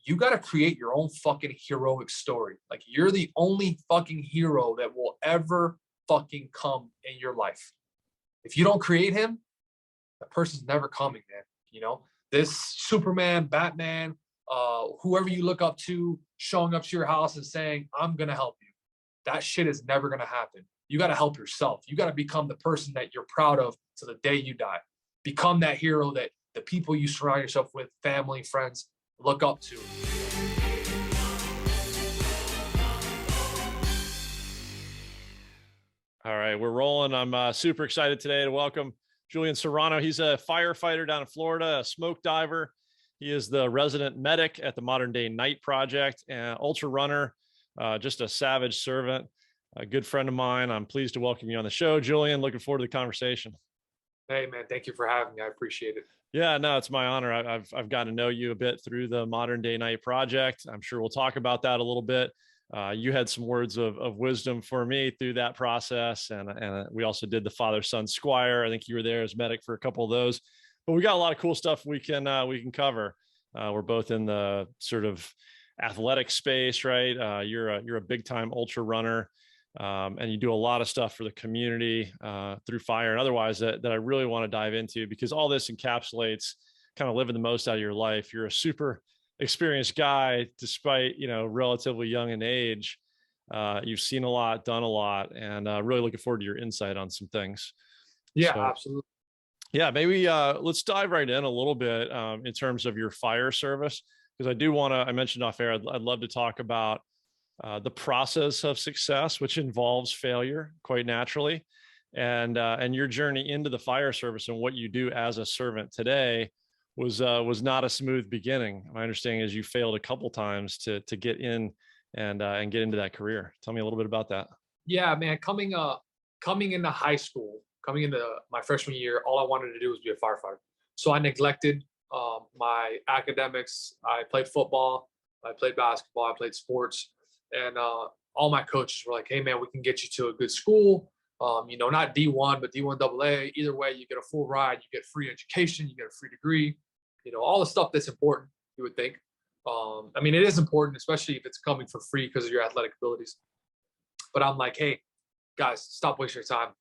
you got to create your own fucking heroic story. Like, you're the only fucking hero that will ever fucking come in your life. If you don't create him, that person's never coming, man. You know, this Superman, Batman, whoever you look up to, showing up to your house and saying, I'm going to help you. That shit is never going to happen. You got to help yourself. You got to become the person that you're proud of to the day you die. Become that hero that the people you surround yourself with, family, friends, look up to. All right, we're rolling. I'm super excited today to welcome Julian Serrano. He's a firefighter down in Florida, a smoke diver. He is the resident medic at the Modern Day Night Project, and ultra runner, just a savage servant, a good friend of mine. I'm pleased to welcome you on the show, Julian. Looking forward to the conversation. Hey, man, thank you for having me. I appreciate it. Yeah, no, it's my honor. I've gotten to know you a bit through the Modern Day Night Project. I'm sure we'll talk about that a little bit. You had some words of wisdom for me through that process. And we also did the Father-Son Squire. I think you were there as medic for a couple of those, but we got a lot of cool stuff we can cover. We're both in the sort of athletic space, right? You're a big time ultra runner. And you do a lot of stuff for the community through fire and otherwise that I really want to dive into, because all this encapsulates kind of living the most out of your life. You're a super experienced guy, despite, relatively young in age. You've seen a lot, done a lot, and really looking forward to your insight on some things. Yeah, So, absolutely. Yeah, maybe let's dive right in a little bit in terms of your fire service, because I mentioned off air, I'd love to talk about the process of success, which involves failure quite naturally, and your journey into the fire service and what you do as a servant today was not a smooth beginning. My understanding is you failed a couple times to get in and get into that career. Tell me a little bit about that. Yeah, man, coming into high school, coming into my freshman year, all I wanted to do was be a firefighter. So I neglected my academics. I played football, I played basketball, I played sports. And all my coaches were like, hey, man, we can get you to a good school, not D1, but D1 AA. Either way, you get a full ride, you get free education, you get a free degree, all the stuff that's important, you would think. It is important, especially if it's coming for free because of your athletic abilities. But I'm like, hey, guys, stop wasting your time.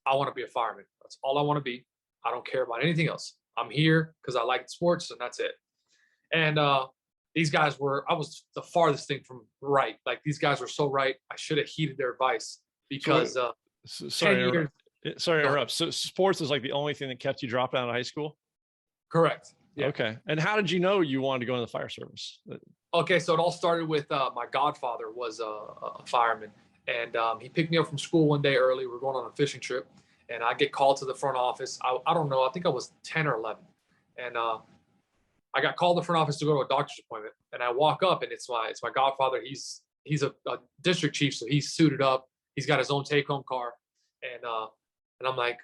I want to be a fireman. That's all I want to be. I don't care about anything else. I'm here because I like sports, and that's it. And these guys I was the farthest thing from right. Like, these guys were so right. I should have heeded their advice, because sorry to interrupt. So sports is like the only thing that kept you dropping out of high school? Correct. Yeah. Okay. And how did you know you wanted to go into the fire service? Okay. So it all started with my godfather was a fireman, and he picked me up from school one day early. We were going on a fishing trip, and I get called to the front office. I don't know. I think I was 10 or 11. And I got called to the front office to go to a doctor's appointment, and I walk up, and it's my godfather. He's a district chief, so he's suited up. He's got his own take-home car, and I'm like,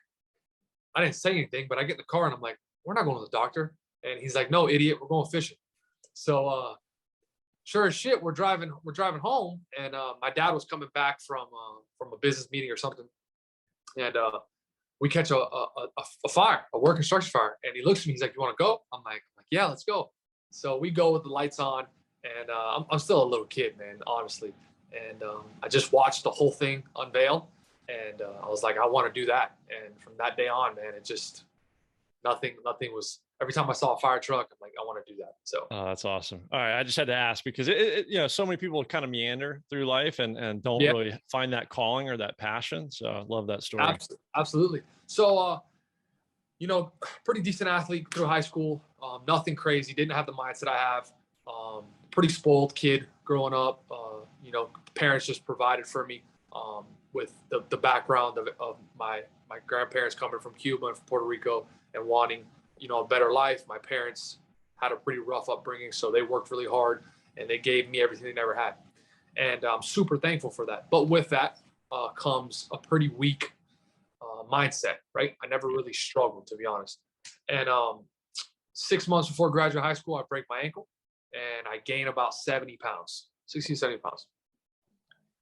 I didn't say anything, but I get in the car and I'm like, we're not going to the doctor. And he's like, no, idiot, we're going fishing. So sure as shit, we're driving home, and my dad was coming back from a business meeting or something, and we catch a fire, a work construction fire, and he looks at me. He's like, "You want to go?" I'm like, "Yeah, let's go." So we go with the lights on, and I'm still a little kid, man, honestly. And I just watched the whole thing unveil, and I was like, I want to do that. And from that day on, man, it just nothing was. Every time I saw a fire truck, I'm like, I want to do that. So that's awesome. All right, I just had to ask, because so many people kind of meander through life and don't really find that calling or that passion. So I love that story. Absolutely. So pretty decent athlete through high school. Nothing crazy. Didn't have the mindset I have. Pretty spoiled kid growing up. Parents just provided for me with the background of my grandparents coming from Cuba and from Puerto Rico and wanting a better life. My parents had a pretty rough upbringing, so they worked really hard and they gave me everything they never had. And I'm super thankful for that. But with that comes a pretty weak mindset, right? I never really struggled, to be honest. And 6 months before graduate high school, I break my ankle and I gain about 70 pounds, 60, 70 pounds.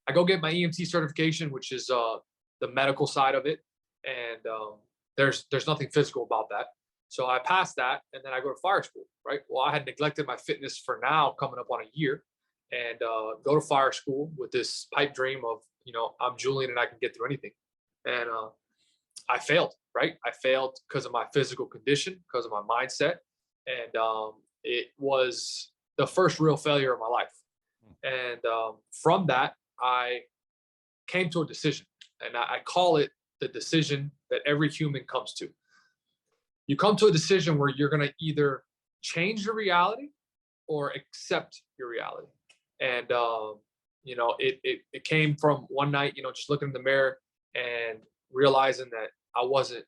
I go get my EMT certification, which is the medical side of it. And there's nothing physical about that. So I passed that, and then I go to fire school, right? Well, I had neglected my fitness for now, coming up on a year, and go to fire school with this pipe dream of, I'm Julian and I can get through anything. And I failed, right? I failed because of my physical condition, because of my mindset. And it was the first real failure of my life. And from that, I came to a decision, and I call it the decision that every human comes to. You come to a decision where you're going to either change your reality or accept your reality. And, it came from one night, just looking in the mirror and realizing that I wasn't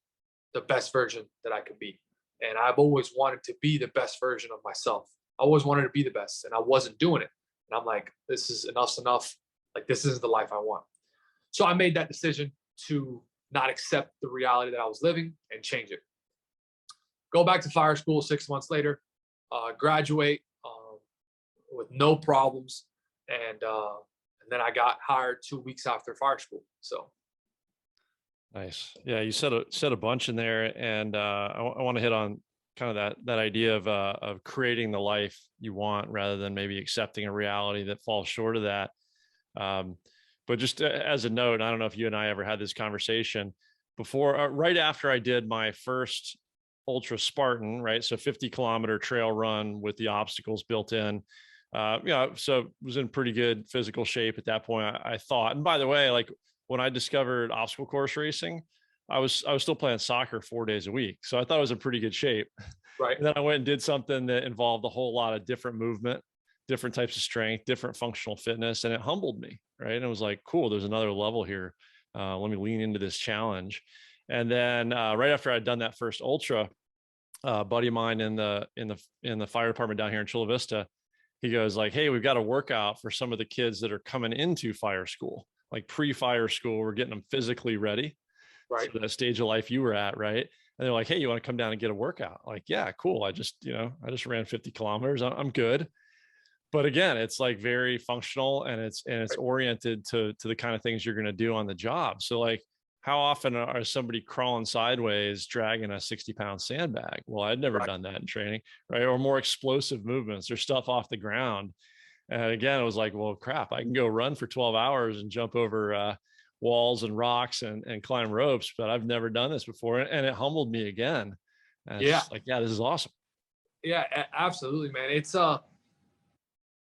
the best version that I could be. And I've always wanted to be the best version of myself. I always wanted to be the best, and I wasn't doing it. And I'm like, this is enough's enough. Like, this isn't the life I want. So I made that decision to not accept the reality that I was living and change it. Go back to fire school 6 months later, graduate with no problems. And then I got hired 2 weeks after fire school. So. Nice. Yeah, you said a bunch in there, and I want to hit on kind of that idea of creating the life you want rather than maybe accepting a reality that falls short of that. But just as a note, I don't know if you and I ever had this conversation before, right after I did my first Ultra Spartan, right? So 50-kilometer trail run with the obstacles built in. So was in pretty good physical shape at that point, I thought. And by the way, like, when I discovered obstacle course racing, I was still playing soccer 4 days a week. So I thought I was in pretty good shape. Right. And then I went and did something that involved a whole lot of different movement, different types of strength, different functional fitness. And it humbled me. Right. And it was like, cool, there's another level here. Let me lean into this challenge. And then right after I'd done that first ultra, a buddy of mine in the fire department down here in Chula Vista, he goes like, hey, we've got a workout for some of the kids that are coming into fire school, like pre-fire school. We're getting them physically ready. Right. So that stage of life you were at, right? And they're like, hey, you want to come down and get a workout? Like, yeah, cool. I just ran 50 kilometers. I'm good. But again, it's like very functional, and it's oriented to the kind of things you're going to do on the job. So like, how often are somebody crawling sideways dragging a 60-pound sandbag? Well, I'd never done that in training, right? Or more explosive movements or stuff off the ground. And again, it was like, well, crap, I can go run for 12 hours and jump over walls and rocks and climb ropes, but I've never done this before. And it humbled me again. And it's just like, yeah, this is awesome. Yeah, absolutely, man. It's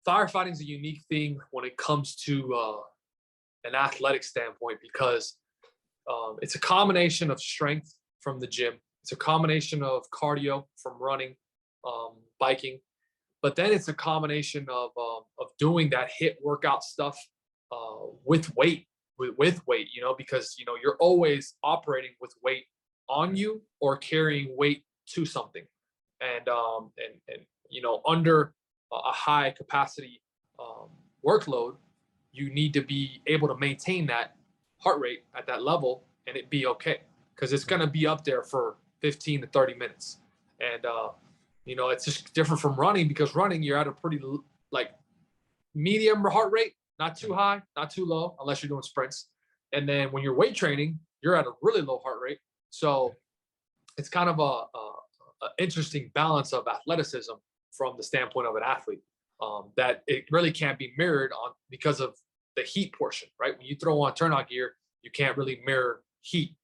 firefighting is a unique thing when it comes to an athletic standpoint, because it's a combination of strength from the gym. It's a combination of cardio from running, biking, but then it's a combination of doing that HIIT workout stuff with weight, because you're always operating with weight on you or carrying weight to something, and under a high capacity workload, you need to be able to maintain that heart rate at that level and it be okay, because it's going to be up there for 15 to 30 minutes. And it's just different from running, because running, you're at a pretty like medium heart rate, not too high, not too low, unless you're doing sprints. And then when you're weight training, you're at a really low heart rate. So it's kind of a interesting balance of athleticism from the standpoint of an athlete, that it really can't be mirrored on because of the heat portion, right? When you throw on turnout gear, you can't really mirror heat,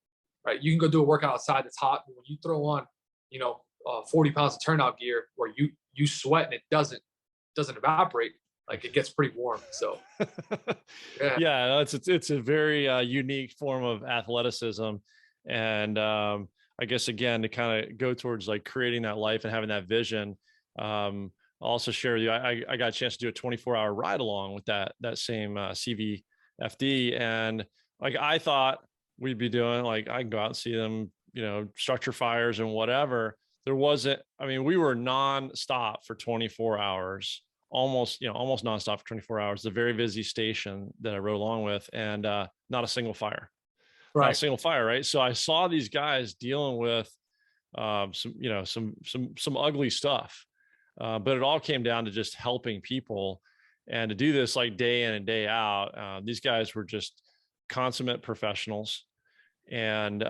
right? You can go do a workout outside that's hot, but when you throw on, 40 pounds of turnout gear where you sweat and it doesn't evaporate, like, it gets pretty warm. So yeah, it's a very unique form of athleticism. And I guess, again, to kind of go towards like creating that life and having that vision, I'll also share with you, I got a chance to do a 24-hour ride along with that same CVFD. And like, I thought we'd be doing, like, I can go out and see them, structure fires and whatever. There wasn't, we were nonstop for 24 hours, almost nonstop for 24 hours, the very busy station that I rode along with, and not a single fire. right. Not a single fire. Right. So I saw these guys dealing with some ugly stuff. But it all came down to just helping people, and to do this like day in and day out. These guys were just consummate professionals, and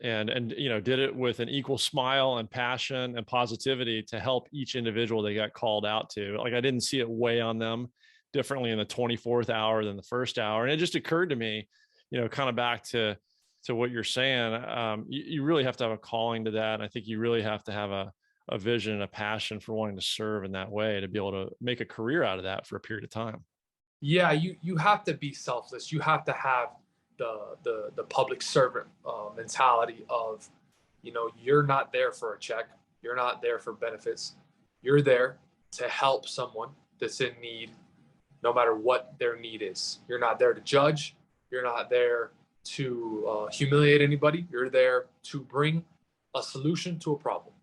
and did it with an equal smile and passion and positivity to help each individual they got called out to. Like, I didn't see it weigh on them differently in the 24th hour than the first hour. And it just occurred to me, kind of back to what you're saying, you really have to have a calling to that. And I think you really have to have a vision and a passion for wanting to serve in that way to be able to make a career out of that for a period of time. Yeah, you have to be selfless. You have to have the public servant mentality of, you're not there for a check. You're not there for benefits. You're there to help someone that's in need, no matter what their need is. You're not there to judge. You're not there to humiliate anybody. You're there to bring a solution to a problem.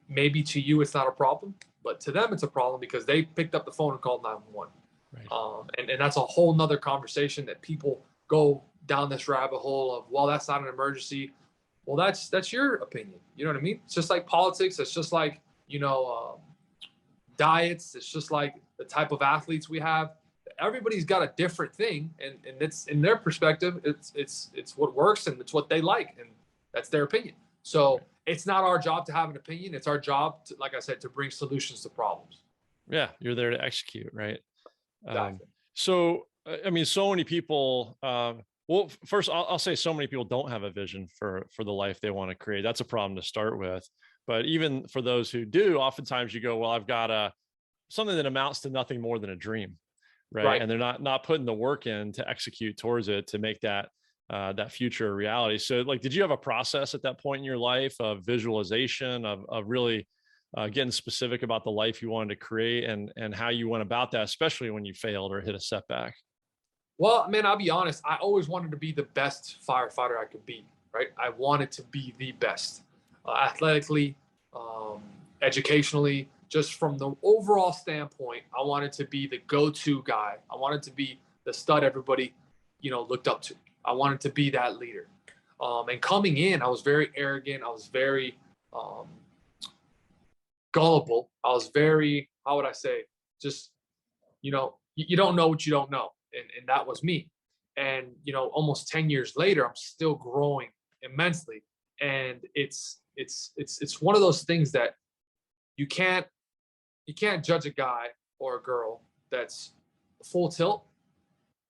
Maybe to you it's not a problem, but to them it's a problem because they picked up the phone and called 911. Right. And that's a whole nother conversation that people go down this rabbit hole of, well, that's not an emergency. Well, that's your opinion. You know what I mean? It's just like politics. It's just like, diets. It's just like the type of athletes we have. Everybody's got a different thing, and it's in their perspective. It's what works and it's what they like, and that's their opinion. So it's not our job to have an opinion. It's our job to, like I said, to bring solutions to problems. Yeah, you're there to execute, right? Exactly. So, I mean, so many people, well, first I'll say so many people don't have a vision for the life they want to create. That's a problem to start with. But even for those who do, oftentimes you go, well, I've got something that amounts to nothing more than a dream, right? Right. And they're not putting the work in to execute towards it, to make that future a reality. So, like, did you have a process at that point in your life of visualization, of really getting specific about the life you wanted to create, and how you went about that, especially when you failed or hit a setback? Well, man, I'll be honest. I always wanted to be the best firefighter I could be. Right. I wanted to be the best, athletically, educationally, just from the overall standpoint. I wanted to be the go-to guy. I wanted to be the stud everybody, looked up to. I wanted to be that leader. And coming in, I was very arrogant. I was very gullible. I was very, how would I say, just, you don't know what you don't know. And that was me. And, almost 10 years later, I'm still growing immensely. And it's one of those things that you can't judge a guy or a girl that's full tilt,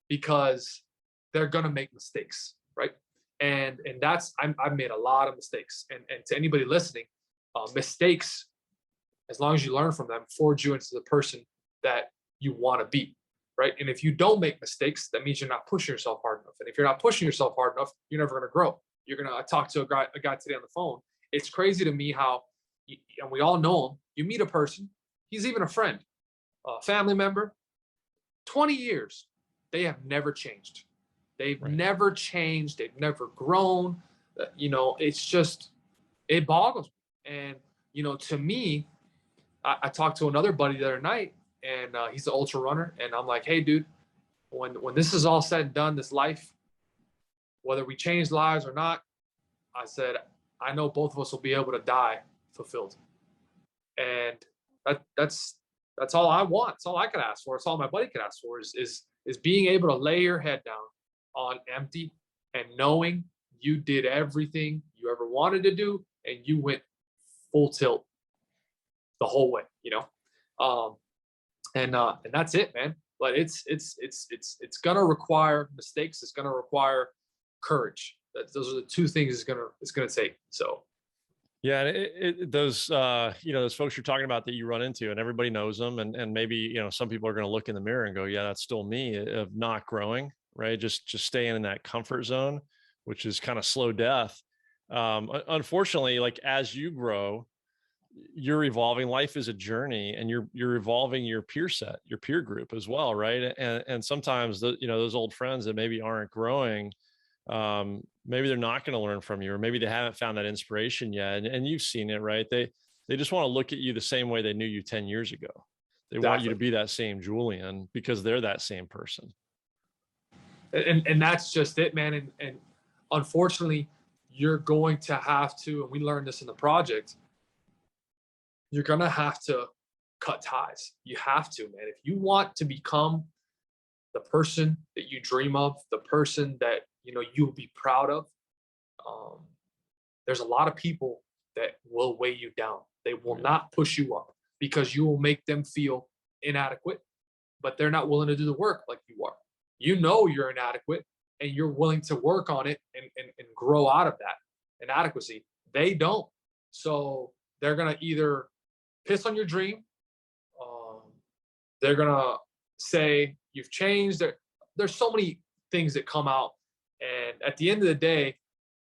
because they're going to make mistakes. Right. And I've made a lot of mistakes. And to anybody listening, mistakes, as long as you learn from them, forge you into the person that you want to be. Right. And if you don't make mistakes, that means you're not pushing yourself hard enough. And if you're not pushing yourself hard enough, you're never going to grow. I talked to a guy today on the phone. It's crazy to me how, and we all know him, you meet a person, he's even a friend, a family member, 20 years, they have never changed. They've Right. never changed. They've never grown. It's just, it boggles me. And, to me, I talked to another buddy the other night, and he's an ultra runner. And I'm like, hey, dude, when this is all said and done, this life, whether we change lives or not, I said, I know both of us will be able to die fulfilled. And that's all I want. It's all I can ask for. It's all my buddy can ask for is being able to lay your head down on empty and knowing you did everything you ever wanted to do and you went full tilt the whole way, and that's it, man. But it's gonna require mistakes. It's gonna require courage. Those are the two things it's gonna take. So Yeah, and those those folks you're talking about that you run into, and everybody knows them, and maybe some people are going to look in the mirror and go, yeah, that's still me, of not growing, right? Just staying in that comfort zone, which is kind of slow death. Unfortunately, like, as you grow, you're evolving. Life is a journey, and you're evolving your peer set, your peer group as well, right? And sometimes those old friends that maybe aren't growing, maybe they're not going to learn from you, or maybe they haven't found that inspiration yet. And you've seen it, right? They just want to look at you the same way they knew you 10 years ago. They want you to exactly. be that same Julian because they're that same person. And that's just it, man. And unfortunately, you're going to have to, and we learned this in the project, you're going to have to cut ties. You have to, man. If you want to become the person that you dream of, the person that, you'll be proud of, um, there's a lot of people that will weigh you down. They will Right. not push you up because you will make them feel inadequate, but they're not willing to do the work like you are. You know you're inadequate and you're willing to work on it and grow out of that inadequacy. They don't. So they're going to either piss on your dream. Um, they're going to say you've changed. There's so many things that come out. And at the end of the day,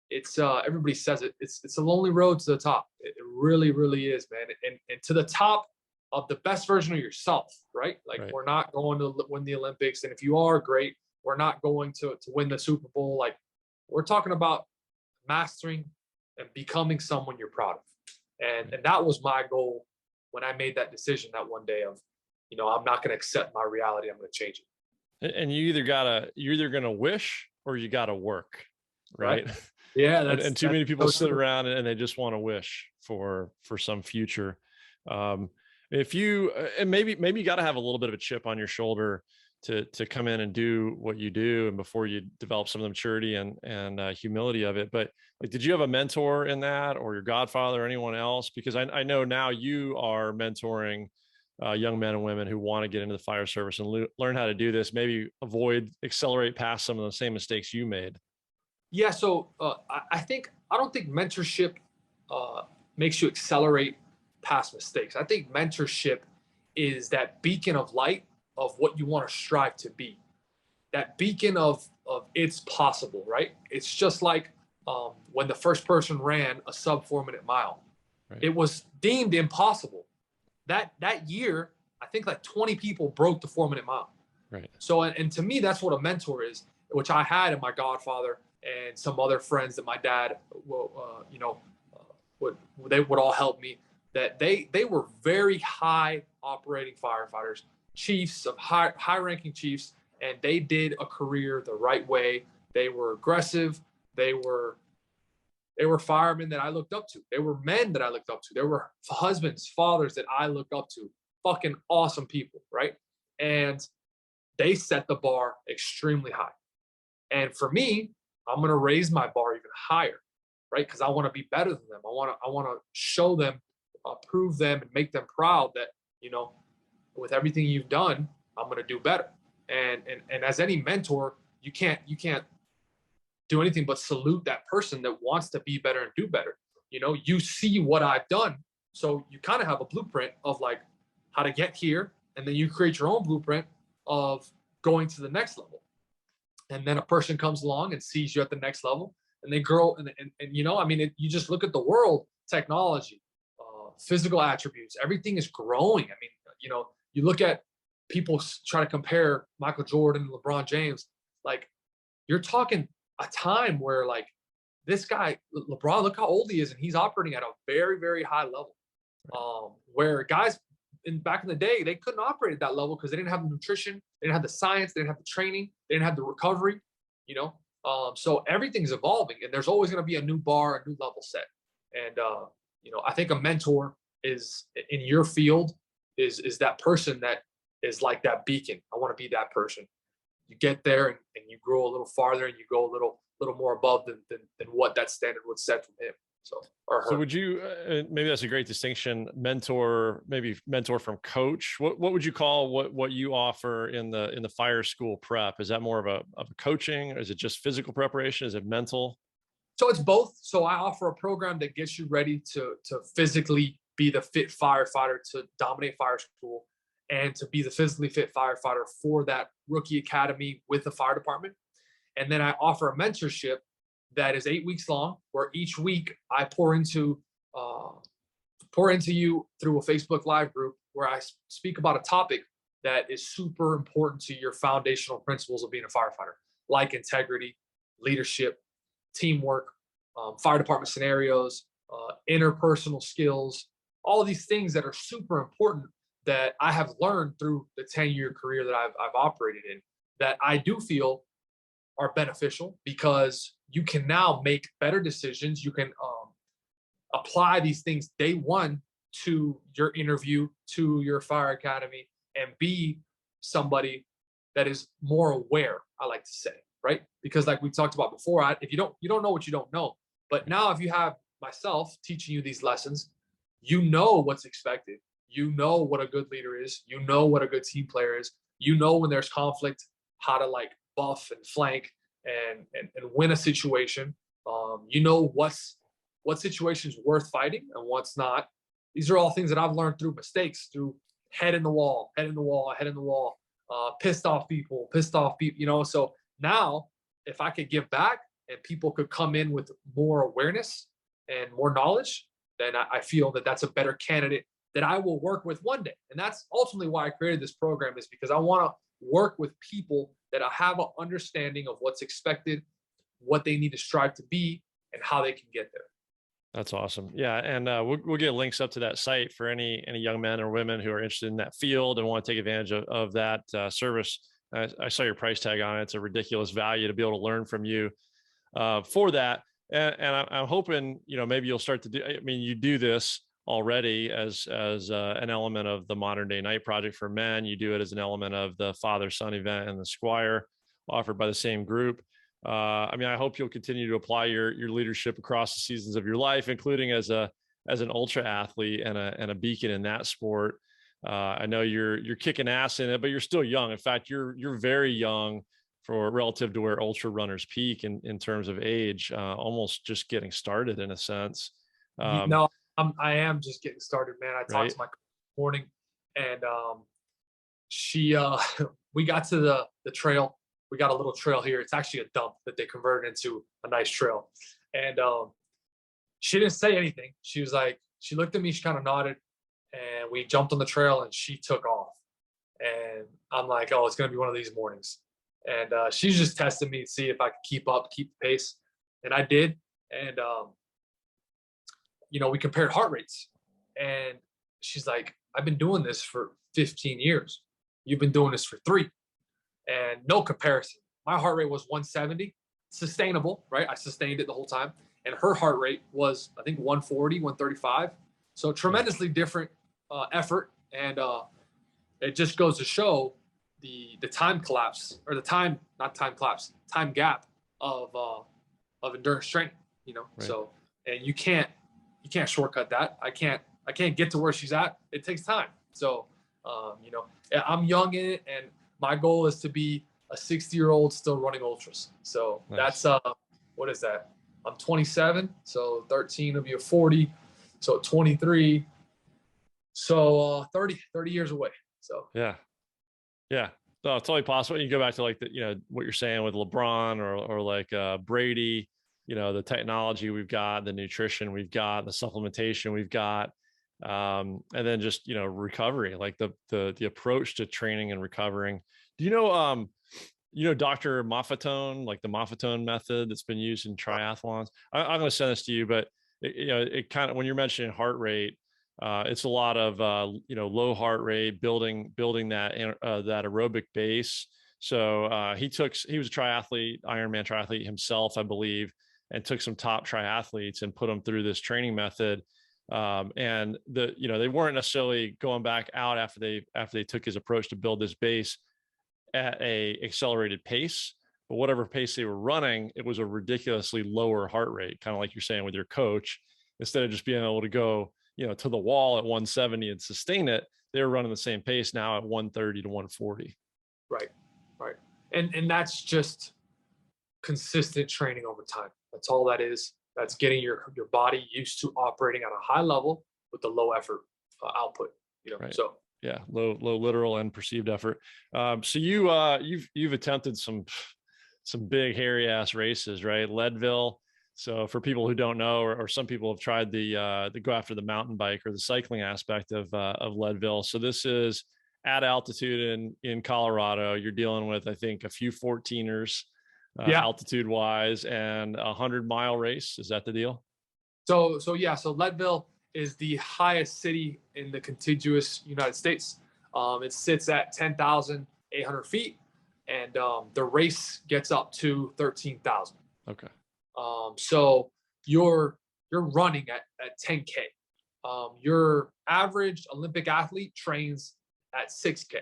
it's everybody says it. It's a lonely road to the top. It really, really is, man. And to the top of the best version of yourself, right? Like Right. we're not going to win the Olympics, and if you are great, we're not going to win the Super Bowl. Like we're talking about mastering and becoming someone you're proud of. And that was my goal when I made that decision that one day of, I'm not going to accept my reality. I'm going to change it. And you're either gonna wish or you gotta work, Right? right? Yeah, And too that's many people so sit true. around and they just want to wish for some future. Um, if you and maybe you got to have a little bit of a chip on your shoulder to come in and do what you do, and before you develop some of the maturity and humility of it. But like, did you have a mentor in that, or your godfather, or anyone else? Because I know now you are mentoring young men and women who want to get into the fire service and learn how to do this, maybe accelerate past some of the same mistakes you made. Yeah, so I don't think mentorship uh, makes you accelerate past mistakes. I think mentorship is that beacon of light of what you want to strive to be. That beacon of it's possible, right? It's just like when the first person ran a sub 4 minute mile, Right. it was deemed impossible. That year, I think like 20 people broke the 4 minute mile. Right. So, and to me, that's what a mentor is, which I had in my godfather and some other friends that my dad, would they would all help me. That they were very high operating firefighters, chiefs of high ranking chiefs, and they did a career the right way. They were aggressive. They were they were firemen that I looked up to. They were men that I looked up to. They were husbands, fathers that I looked up to. Fucking awesome people, right? And they set the bar extremely high. And for me, I'm going to raise my bar even higher, right? Because I want to be better than them. I want to show them, prove them, and make them proud that with everything you've done, I'm going to do better. And as any mentor, you can't do anything but salute that person that wants to be better and do better. You see what I've done, so you kind of have a blueprint of like how to get here, and then you create your own blueprint of going to the next level. And then a person comes along and sees you at the next level, and they grow. And I mean, you just look at the world, technology, physical attributes, everything is growing. I mean, you look at people try to compare Michael Jordan and LeBron James. Like, you're talking a time where like this guy LeBron, look how old he is, and he's operating at a very, very high level. Where guys back in the day, they couldn't operate at that level because they didn't have the nutrition, they didn't have the science, they didn't have the training, they didn't have the recovery. So everything's evolving, and there's always going to be a new bar, a new level set. And I think a mentor is in your field is that person that is like that beacon. I want to be that person. You get there and you grow a little farther, and you go a little more above than what that standard would set from him. Or So her. would you, maybe that's a great distinction, mentor, maybe mentor from coach. What would you call what you offer in the fire school prep? Is that more of a coaching? Or is it just physical preparation? Is it mental? So it's both. So I offer a program that gets you ready to physically be the fit firefighter to dominate fire school, and to be the physically fit firefighter for that rookie academy with the fire department. And then I offer a mentorship that is 8 weeks long, where each week I pour into you through a Facebook Live group where I speak about a topic that is super important to your foundational principles of being a firefighter, like integrity, leadership, teamwork, fire department scenarios, interpersonal skills, all of these things that are super important that I have learned through the 10-year career that I've operated in, that I do feel are beneficial, because you can now make better decisions. You can apply these things day one to your interview, to your fire academy, and be somebody that is more aware, I like to say, right? Because like we talked about before, if you don't know what you don't know. But now if you have myself teaching you these lessons, you know what's expected. You know what a good leader is. You know what a good team player is. You know when there's conflict, how to like buff and flank and win a situation. You know what situation's worth fighting and what's not. These are all things that I've learned through mistakes, through head in the wall, head in the wall, head in the wall, pissed off people, you know. So now, if I could give back and people could come in with more awareness and more knowledge, then I feel that that's a better candidate that I will work with one day. And that's ultimately why I created this program, is because I want to work with people that have an understanding of what's expected, what they need to strive to be, and how they can get there. That's awesome. Yeah, and we'll get links up to that site for any young men or women who are interested in that field and want to take advantage of that service. I saw your price tag on it. It's a ridiculous value to be able to learn from you for that. And I'm hoping, you know, maybe you'll start to do. I mean, you do this already as an element of the Modern Day Night Project for men. You do it as an element of the father-son event and the Squire offered by the same group. I mean, I hope you'll continue to apply your leadership across the seasons of your life, including as an ultra athlete and a beacon in that sport. I know you're kicking ass in it, but you're still young. In fact, you're very young for relative to where ultra runners peak in terms of age, almost just getting started in a sense. No, I am just getting started, man. I talked to my coach this morning, and she we got to the trail. We got a little trail here. It's actually a dump that they converted into a nice trail. And she didn't say anything. She was like, she looked at me, she kind of nodded, and we jumped on the trail and she took off. And I'm like, oh, it's going to be one of these mornings. And she's just testing me to see if I could keep the pace. And I did. And, you know, we compared heart rates. And she's like, I've been doing this for 15 years. You've been doing this for 3. And no comparison. My heart rate was 170, sustainable, right? I sustained it the whole time. And her heart rate was, I think, 140, 135. So tremendously different effort. And it just goes to show the time collapse, or the time, not time collapse, time gap of endurance training, you know? Right. So, and you can't shortcut that. I can't get to where she's at. It takes time. So, you know, I'm young in it, and my goal is to be a 60-year-old still running ultras. So nice. That's what is that? I'm 27, so 13 will be a 40. So 23. So 30 years away. So yeah. No, it's totally possible. You go back to like the, you know, what you're saying with LeBron or like Brady, you know, the technology we've got, the nutrition we've got, the supplementation we've got. And then just, you know, recovery, like the approach to training and recovering. Do you know Dr. Maffetone, like the Maffetone method that's been used in triathlons? I'm going to send this to you, but it kind of, when you're mentioning heart rate, it's a lot of you know, low heart rate, building that aerobic base. So he was a triathlete, Ironman triathlete himself, I believe, and took some top triathletes and put them through this training method. And you know, they weren't necessarily going back out after they took his approach to build this base at a accelerated pace, but whatever pace they were running, it was a ridiculously lower heart rate, kind of like you're saying with your coach. Instead of just being able to go, you know, to the wall at 170 and sustain it, they were running the same pace now at 130 to 140. Right. And that's just consistent training over time. That's all that is. That's getting your body used to operating at a high level with the low effort output, you know. Right. So yeah, low literal and perceived effort. So you've attempted some big hairy ass races, right? Leadville. So for people who don't know, or some people have tried the go after the mountain bike or the cycling aspect of Leadville. So this is at altitude in Colorado. You're dealing with, I think, a few 14ers. Altitude wise, and 100-mile race. Is that the deal? So Leadville is the highest city in the contiguous United States. It sits at 10,800 feet, and the race gets up to 13,000. Okay. So you're running at 10K. Your average Olympic athlete trains at 6K.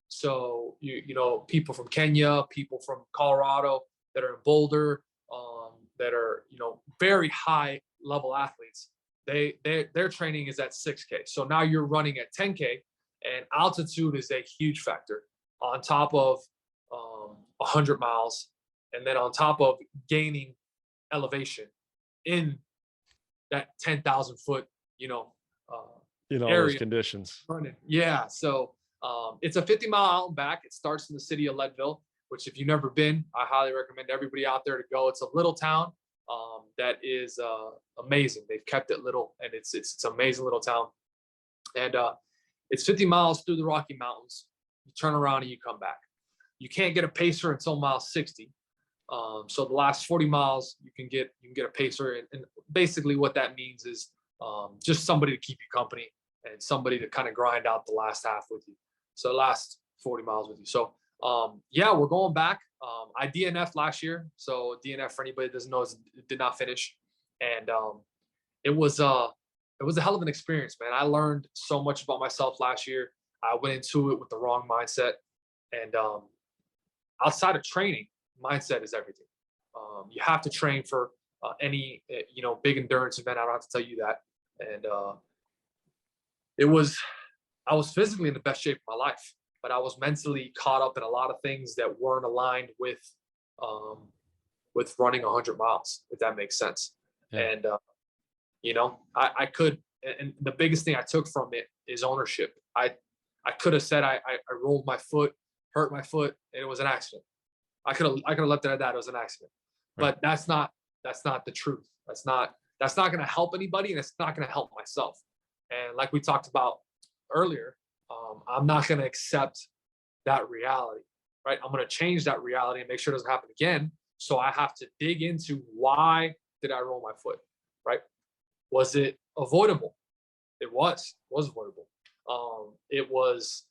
So you know, people from Kenya, people from Colorado that are in Boulder, that are, you know, very high level athletes, their training is at 6K. So now you're running at 10K, and altitude is a huge factor on top of 100 miles, and then on top of gaining elevation in that 10,000 foot, you know, in all those area conditions. running. Yeah. So it's a 50-mile out and back. It starts in the city of Leadville, which if you've never been, I highly recommend everybody out there to go. It's a little town that is amazing. They've kept it little, and it's an amazing little town. And it's 50 miles through the Rocky Mountains. You turn around and you come back. You can't get a pacer until mile 60. So the last 40 miles you can get a pacer, and basically what that means is just somebody to keep you company and somebody to kind of grind out the last half with you. So last 40 miles with you. So yeah, we're going back. I DNF'd last year. So DNF, for anybody that doesn't know, did not finish. And it was a hell of an experience, man. I learned so much about myself last year. I went into it with the wrong mindset. And outside of training, mindset is everything. You have to train for any, you know, big endurance event. I don't have to tell you that. And I was physically in the best shape of my life, but I was mentally caught up in a lot of things that weren't aligned with running 100 miles, if that makes sense. Yeah. And you know, I could, and the biggest thing I took from it is ownership. I could have said I rolled my foot, hurt my foot, and it was an accident. I could have left it at that. It was an accident. Right. But that's not the truth. That's not going to help anybody, and it's not going to help myself. And like we talked about earlier, I'm not going to accept that reality, right? I'm going to change that reality and make sure it doesn't happen again. So I have to dig into, why did I roll my foot, right? Was it avoidable? It was avoidable. It was,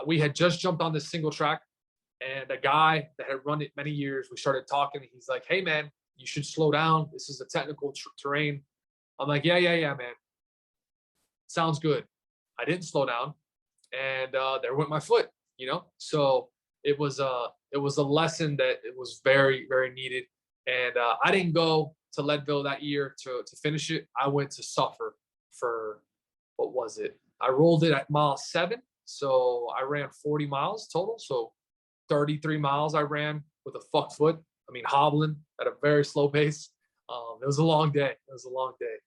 we had just jumped on this single track, and a guy that had run it many years, we started talking. He's like, "Hey man, you should slow down. This is a technical terrain." I'm like, yeah, man. Sounds good. I didn't slow down, and there went my foot, you know? So it was a lesson that it was very, very needed. And I didn't go to Leadville that year to finish it. I went to suffer for, what was it? I rolled it at mile 7. So I ran 40 miles total. So 33 miles I ran with a fucked foot. I mean, hobbling at a very slow pace. It was a long day.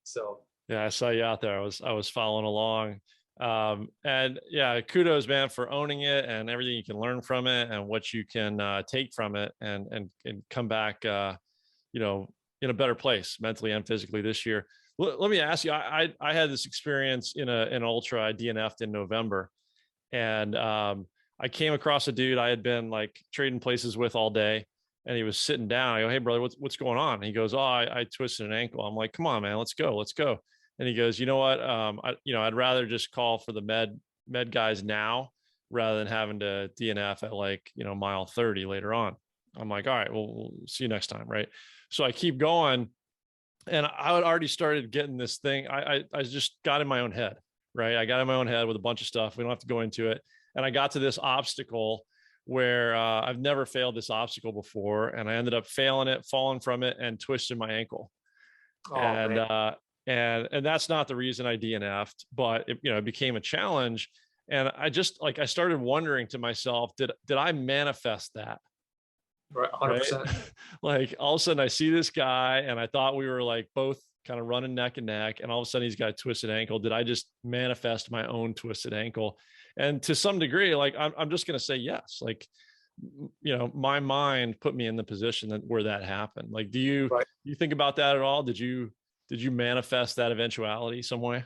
So yeah, I saw you out there. I was following along. And yeah, kudos, man, for owning it and everything you can learn from it and what you can take from it and come back, you know, in a better place mentally and physically this year. Let me ask you, I had this experience in an ultra. I DNF'd in November, and I came across a dude I had been like trading places with all day, and he was sitting down. I go, "Hey brother, what's going on?" And he goes, "Oh, I twisted an ankle." I'm like, "Come on, man, let's go." And he goes, "You know what? I'd rather just call for the med guys now rather than having to DNF at like, you know, mile 30 later on." I'm like, "All right, well, we'll see you next time." Right. So I keep going, and I had already started getting this thing. I just got in my own head, right? I got in my own head with a bunch of stuff. We don't have to go into it. And I got to this obstacle where I've never failed this obstacle before. And I ended up failing it, falling from it, and twisting my ankle. Oh, and that's not the reason I DNF'd, but it, you know, it became a challenge. And I just like, I started wondering to myself, did I manifest that? Right. 100%. Right? Like all of a sudden I see this guy, and I thought we were like both kind of running neck and neck. And all of a sudden he's got a twisted ankle. Did I just manifest my own twisted ankle? And to some degree, like, I'm just going to say yes. Like, you know, my mind put me in the position where that happened. Like, do you think about that at all? Did you manifest that eventuality some way?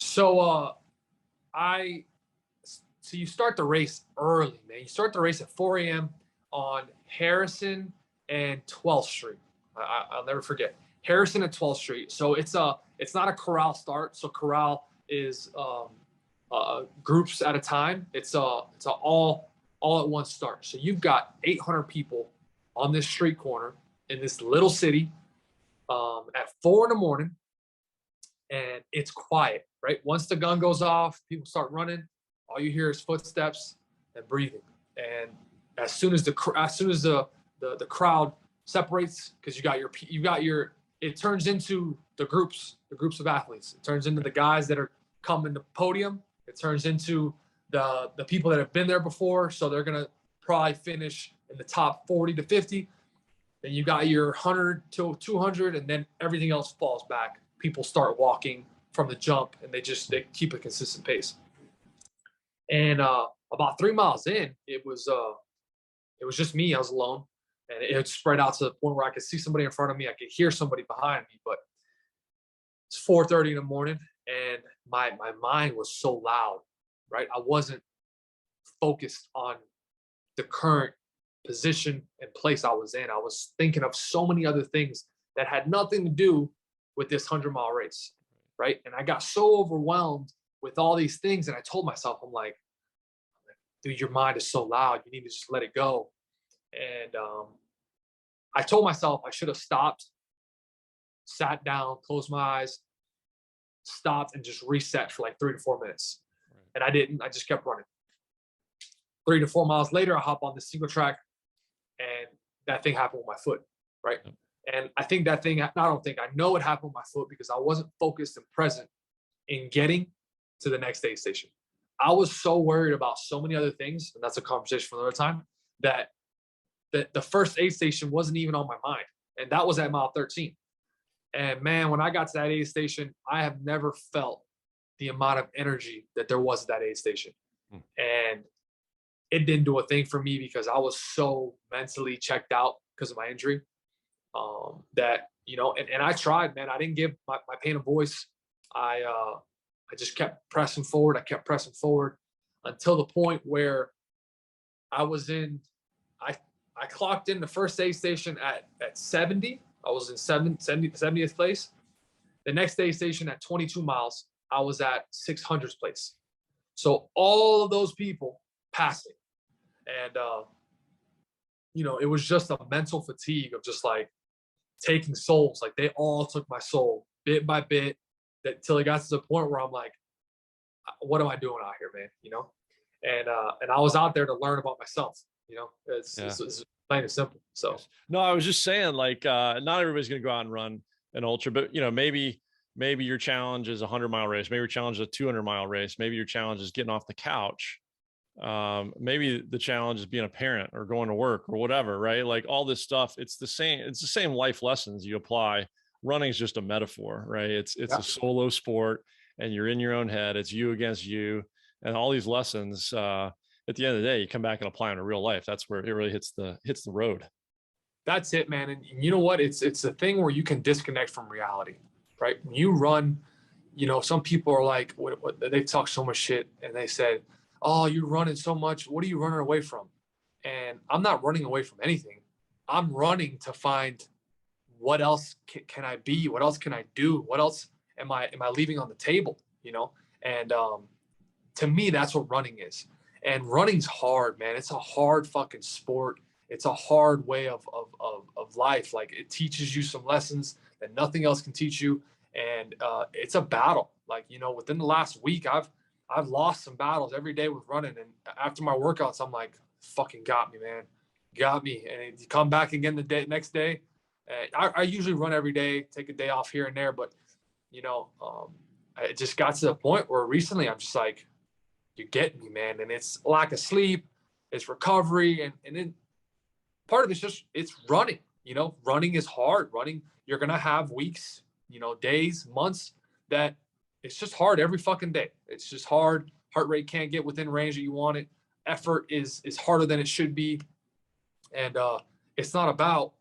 So, so you start the race early, man. You start the race at 4 a.m. on Harrison and 12th Street. I'll never forget Harrison and 12th Street. So it's not a corral start. So corral is groups at a time. It's a all at once start. So you've got 800 people on this street corner in this little city at 4 a.m, and it's quiet. Right, once the gun goes off, people start running. All you hear is footsteps and breathing. And as soon as the crowd separates because it turns into the groups of athletes. It turns into the guys that are coming to podium. It turns into the people that have been there before. So they're going to probably finish in the top 40 to 50. Then you got your 100 to 200, and then everything else falls back. People start walking from the jump, and they keep a consistent pace. And about 3 miles in, it was just me. I was alone, and it spread out to the point where I could see somebody in front of me. I could hear somebody behind me, but it's 4:30 in the morning, and my mind was so loud, right? I wasn't focused on the current position and place I was in. I was thinking of so many other things that had nothing to do with this 100-mile race, right? And I got so overwhelmed with all these things, and I told myself, I'm like, dude, your mind is so loud. You need to just let it go. And I told myself I should have stopped, sat down, closed my eyes, stopped, and just reset for like 3 to 4 minutes. And I didn't. I just kept running. 3 to 4 miles later, I hop on the single track, and that thing happened with my foot, right? And I think that thing, I know it happened with my foot because I wasn't focused and present in getting to the next aid station. I was so worried about so many other things, and that's a conversation for another time, that the first aid station wasn't even on my mind. And that was at mile 13. And man, when I got to that aid station, I have never felt the amount of energy that there was at that aid station. And it didn't do a thing for me because I was so mentally checked out because of my injury. That, and I tried, man. I didn't give my pain a voice. I just kept pressing forward. I kept pressing forward until the point where I clocked in the first aid station at 70. I was in 70th place. The next aid station at 22 miles, I was at 600th place. So all of those people passing. And, it was just a mental fatigue of just like taking souls. Like they all took my soul bit by bit till it got to the point where I'm like, what am I doing out here, man? And I was out there to learn about myself, it's plain and simple. So, no, I was just saying like, not everybody's going to go out and run an ultra, but maybe your challenge is a 100-mile race. Maybe your challenge is a 200-mile race. Maybe your challenge is getting off the couch. Maybe the challenge is being a parent or going to work or whatever, right? Like all this stuff, it's the same life lessons you apply. Running is just a metaphor, right? It's a solo sport and you're in your own head. It's you against you, and all these lessons, at the end of the day, you come back and apply them to real life. That's where it really hits the road. That's it, man. And you know what? It's a thing where you can disconnect from reality, right? When you run, some people are like, they talk so much shit, and they said, oh, you're running so much. What are you running away from? And I'm not running away from anything. I'm running to find what else can I be? What else can I do? What else am I leaving on the table? And to me, that's what running is. And running's hard, man. It's a hard fucking sport. It's a hard way of life. Like it teaches you some lessons that nothing else can teach you. And it's a battle. Like, within the last week, I've lost some battles every day with running. And after my workouts, I'm like, fucking got me, man. Got me. And you come back again the next day. I usually run every day, take a day off here and there. But, it just got to the point where recently I'm just like, you get me, man. And it's lack of sleep, it's recovery. And then part of it's running. Running is hard. Running, you're going to have weeks, days, months that it's just hard every fucking day. It's just hard. Heart rate can't get within range that you want it. Effort is harder than it should be. And it's not about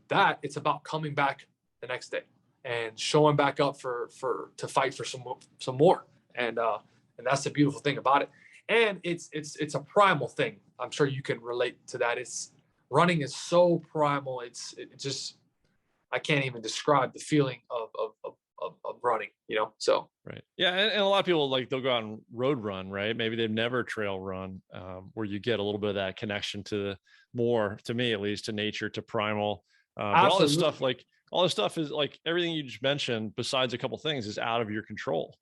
that. It's about coming back the next day and showing back up to fight for some more. And that's the beautiful thing about it. And it's a primal thing. I'm sure you can relate to that. Running is so primal. It just, I can't even describe the feeling of running, so. Right. Yeah. And a lot of people, like, they'll go out and road run, right? Maybe they've never trail run, where you get a little bit of that connection to to me, at least, to nature, to primal. But all this stuff is like everything you just mentioned, besides a couple things, is out of your control.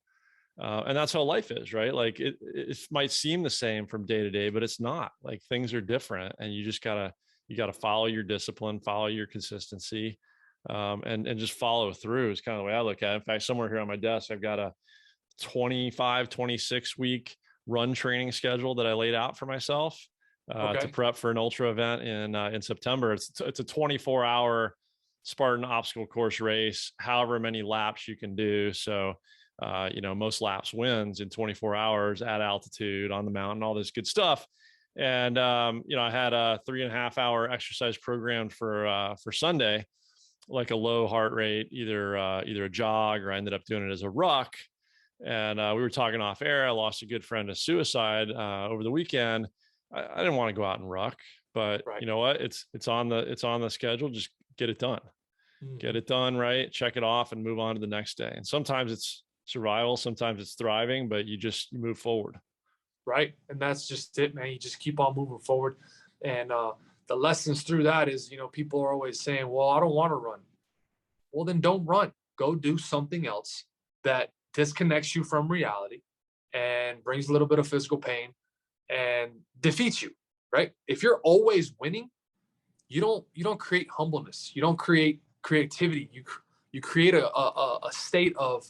And that's how life is, right? Like it might seem the same from day to day, but it's not. Like things are different, and you just gotta you got to follow your discipline, follow your consistency, and just follow through is kind of the way I look at it. In fact, somewhere here on my desk, I've got a 25, 26 week run training schedule that I laid out for myself to Okay. prep for an ultra event in September. It's a 24-hour Spartan obstacle course race, however many laps you can do. So, most laps wins in 24 hours at altitude on the mountain, all this good stuff. And, I had a 3.5-hour exercise program for Sunday, like a low heart rate, either a jog, or I ended up doing it as a ruck. And we were talking off air. I lost a good friend to suicide over the weekend. I didn't want to go out and ruck, but Right. you know what? It's on the schedule. Just get it done. Get it done right. Check it off and move on to the next day. And sometimes it's survival, sometimes it's thriving, but you move forward. Right. And that's just it, man. You just keep on moving forward. And the lessons through that is, people are always saying, well, I don't want to run. Well, then don't run. Go do something else that disconnects you from reality and brings a little bit of physical pain and defeats you, right? If you're always winning, you don't create humbleness. You don't create creativity. You create a state of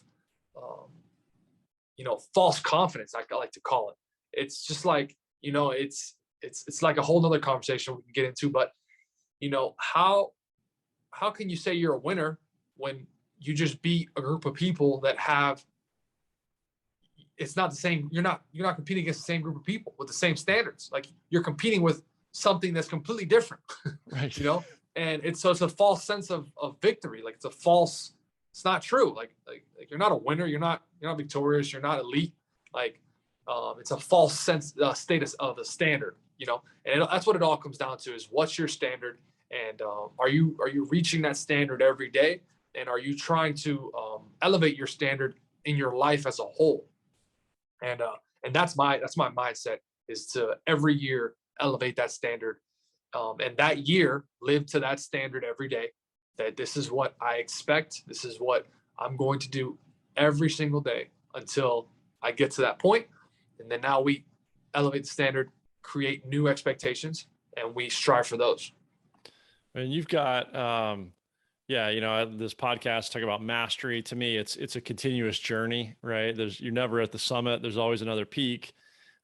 false confidence, I like to call it. It's just like, it's like a whole nother conversation we can get into, but how can you say you're a winner when you just beat a group of people that have, it's not the same. You're not competing against the same group of people with the same standards. Like, you're competing with something that's completely different. Right. And it's a false sense of victory. Like, it's not true. Like you're not a winner. You're not victorious. You're not elite. Like, it's a false status of a standard, and that's what it all comes down to, is what's your standard, and are you reaching that standard every day, and are you trying to elevate your standard in your life as a whole? And that's my mindset, is to every year elevate that standard, and that year live to that standard every day, that this is what I expect, this is what I'm going to do every single day until I get to that point. And then now we elevate the standard, create new expectations, and we strive for those. And you've got this podcast talk about mastery. To me, it's a continuous journey, right? You're never at the summit. There's always another peak,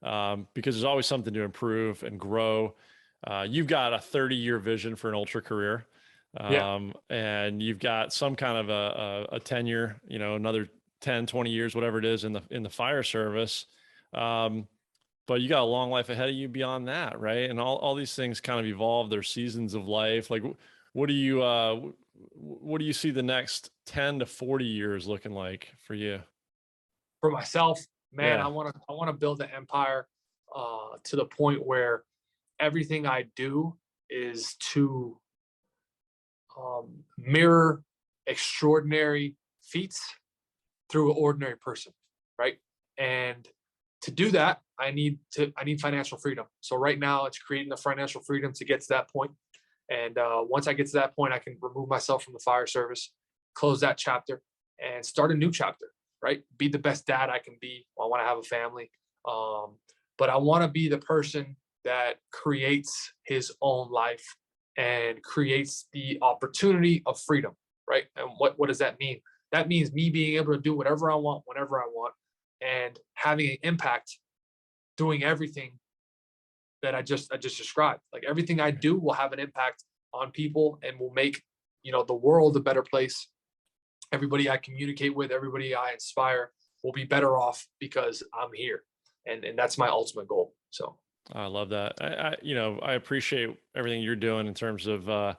because there's always something to improve and grow. You've got a 30-year vision for an ultra career, and you've got some kind of a tenure, another 10, 20 years, whatever it is, in the fire service. But you got a long life ahead of you beyond that, right? And all these things kind of evolve. Their seasons of life. Like, what do you see the next 10 to 40 years looking like for you? For myself, man, Yeah. I want to build an empire to the point where everything I do is to mirror extraordinary feats through an ordinary person, right? And to do that, I need financial freedom. So right now, it's creating the financial freedom to get to that point. And once I get to that point, I can remove myself from the fire service, close that chapter, and start a new chapter. Right? Be the best dad I can be. I want to have a family, but I want to be the person that creates his own life and creates the opportunity of freedom. Right? And what does that mean? That means me being able to do whatever I want, whenever I want, and having an impact, doing everything that I just described. Like, everything I do will have an impact on people and will make, the world a better place. Everybody I communicate with, everybody I inspire will be better off because I'm here. And that's my ultimate goal. So I love that. I appreciate everything you're doing in terms of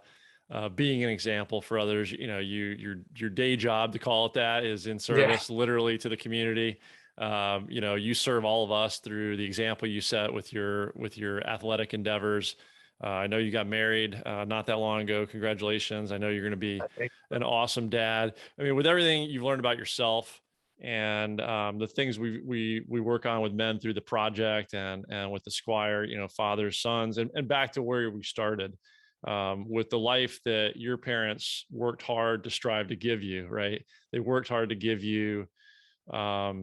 being an example for others. Your day job, to call it that, is in yeah, service literally to the community. You serve all of us through the example you set with your athletic endeavors. I know you got married not that long ago. Congratulations. I know you're going to be I think an awesome dad. I mean, with everything you've learned about yourself and the things we work on with men through the project and with the Squire, fathers, sons, and back to where we started, with the life that your parents worked hard to strive to give you, right? They worked hard to give you a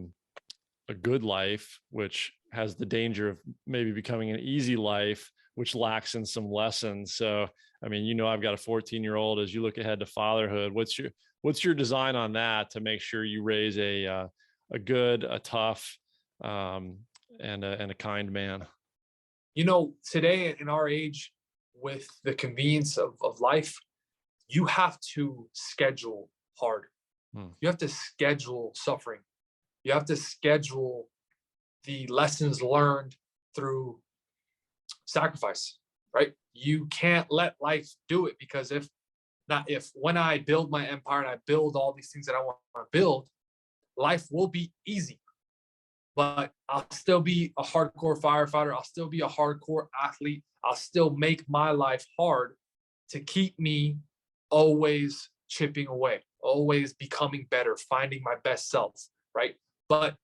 good life, which has the danger of maybe becoming an easy life, which lacks in some lessons. So, I mean, you know, I've got a 14-year-old. As you look ahead to fatherhood, what's your design on that to make sure you raise a good, a tough, and a kind man? You know, today in our age, with the convenience of life, you have to schedule hard. Hmm. You have to schedule suffering. You have to schedule the lessons learned through sacrifice, right? You can't let life do it, because if when I build my empire and I build all these things that I want to build, life will be easy. But I'll still be a hardcore firefighter. I'll still be a hardcore athlete. I'll still make my life hard to keep me always chipping away, always becoming better, finding my best self, right? But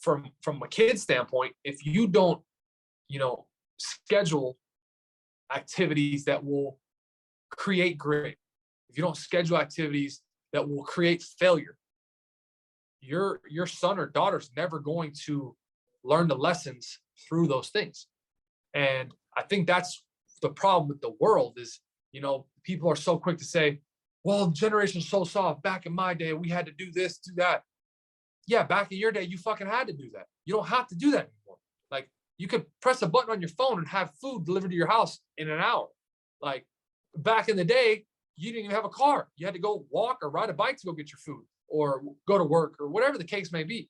from a kid's standpoint, if you don't, schedule activities that will create grit, if you don't schedule activities that will create failure, your son or daughter's never going to learn the lessons through those things. And I think that's the problem with the world is, people are so quick to say, well, the generation's so soft. Back in my day, we had to do this, do that. Yeah, back in your day, you fucking had to do that. You don't have to do that anymore. Like, you could press a button on your phone and have food delivered to your house in an hour. Like, back in the day, you didn't even have a car. You had to go walk or ride a bike to go get your food or go to work or whatever the case may be.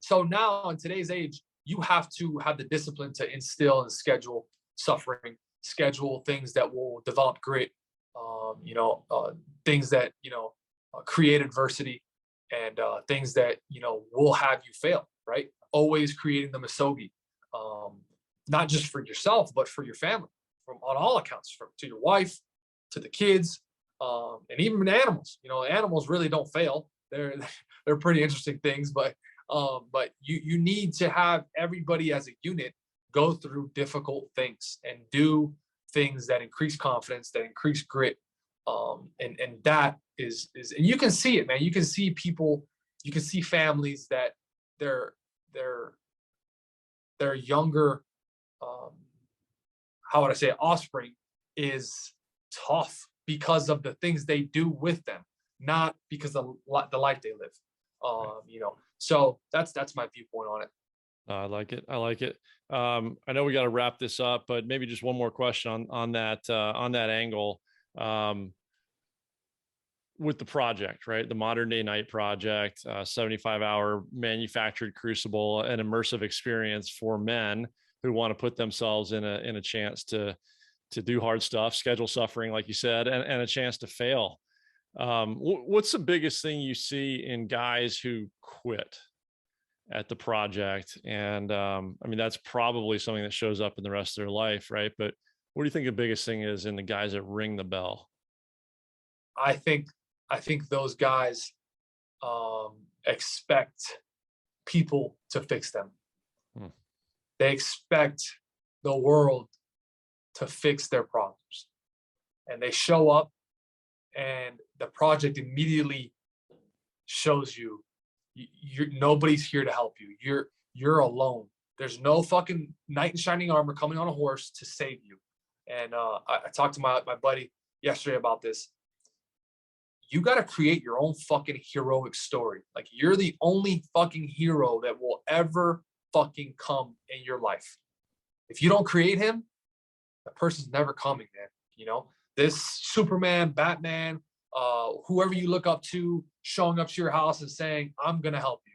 So now in today's age, you have to have the discipline to instill and schedule suffering, schedule things that will develop grit, things that, create adversity, and things that, will have you fail, right? Always creating the Misogi, not just for yourself, but for your family, on all accounts, to your wife, to the kids, and even animals. Animals really don't fail. They're pretty interesting things, but you need to have everybody as a unit go through difficult things and do things that increase confidence, that increase grit, and that is and you can see it, man. You can see people, you can see families that their younger, how would I say, offspring is tough because of the things they do with them, not because of the life they live. So that's my viewpoint on it. I like it. I like it. I know we got to wrap this up, but maybe just one more question on that angle. With the project, right? The Modern Day Night Project, 75-hour manufactured crucible, an immersive experience for men who want to put themselves in a chance to do hard stuff, schedule suffering, like you said, and a chance to fail. What's the biggest thing you see in guys who quit at the project? And I mean, that's probably something that shows up in the rest of their life, right? But what do you think the biggest thing is in the guys that ring the bell? I think those guys expect people to fix them. They expect the world to fix their problems, and they show up, and the project immediately shows you nobody's here to help you. You're alone. There's no fucking knight in shining armor coming on a horse to save you. And I talked to my buddy yesterday about this. You got to create your own fucking heroic story. Like, you're the only fucking hero that will ever fucking come in your life. If you don't create him, the person's never coming, man. This Superman, Batman, whoever you look up to, showing up to your house and saying, I'm going to help you.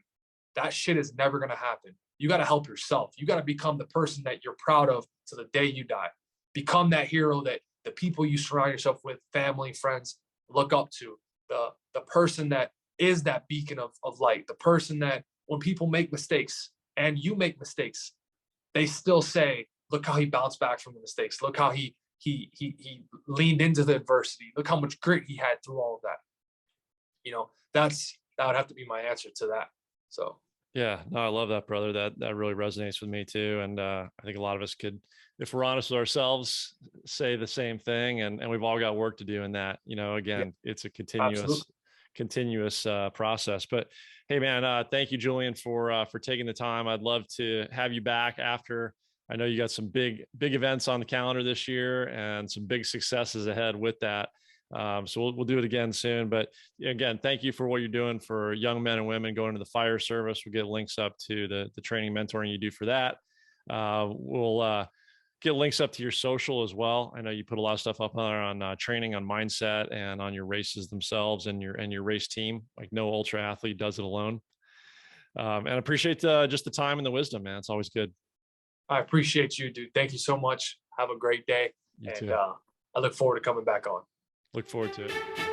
That shit is never going to happen. You got to help yourself. You got to become the person that you're proud of to the day you die. Become that hero that the people you surround yourself with, family, friends, look up to. The person that is that beacon of light, the person that when people make mistakes and you make mistakes, they still say, look how he bounced back from the mistakes. Look how he leaned into the adversity. Look how much grit he had through all of that. That would have to be my answer to that. So yeah, no, I love that, brother. That really resonates with me too. And I think a lot of us could, if we're honest with ourselves, say the same thing. And we've all got work to do in that. Again, it's a continuous process. But Hey man, thank you, Julian, for taking the time. I'd love to have you back after. I know you got some big events on the calendar this year and some big successes ahead with that. So we'll do it again soon. But again, thank you for what you're doing for young men and women going to the fire service. We'll get links up to the training mentoring you do for that. We'll get links up to your social as well. I know you put a lot of stuff up on training, on mindset, and on your races themselves and your race team. Like no ultra athlete does it alone. And I appreciate just the time and the wisdom, man. It's always good. I appreciate you, dude. Thank you so much. Have a great day. You And too. I look forward to coming back on. Look forward to it.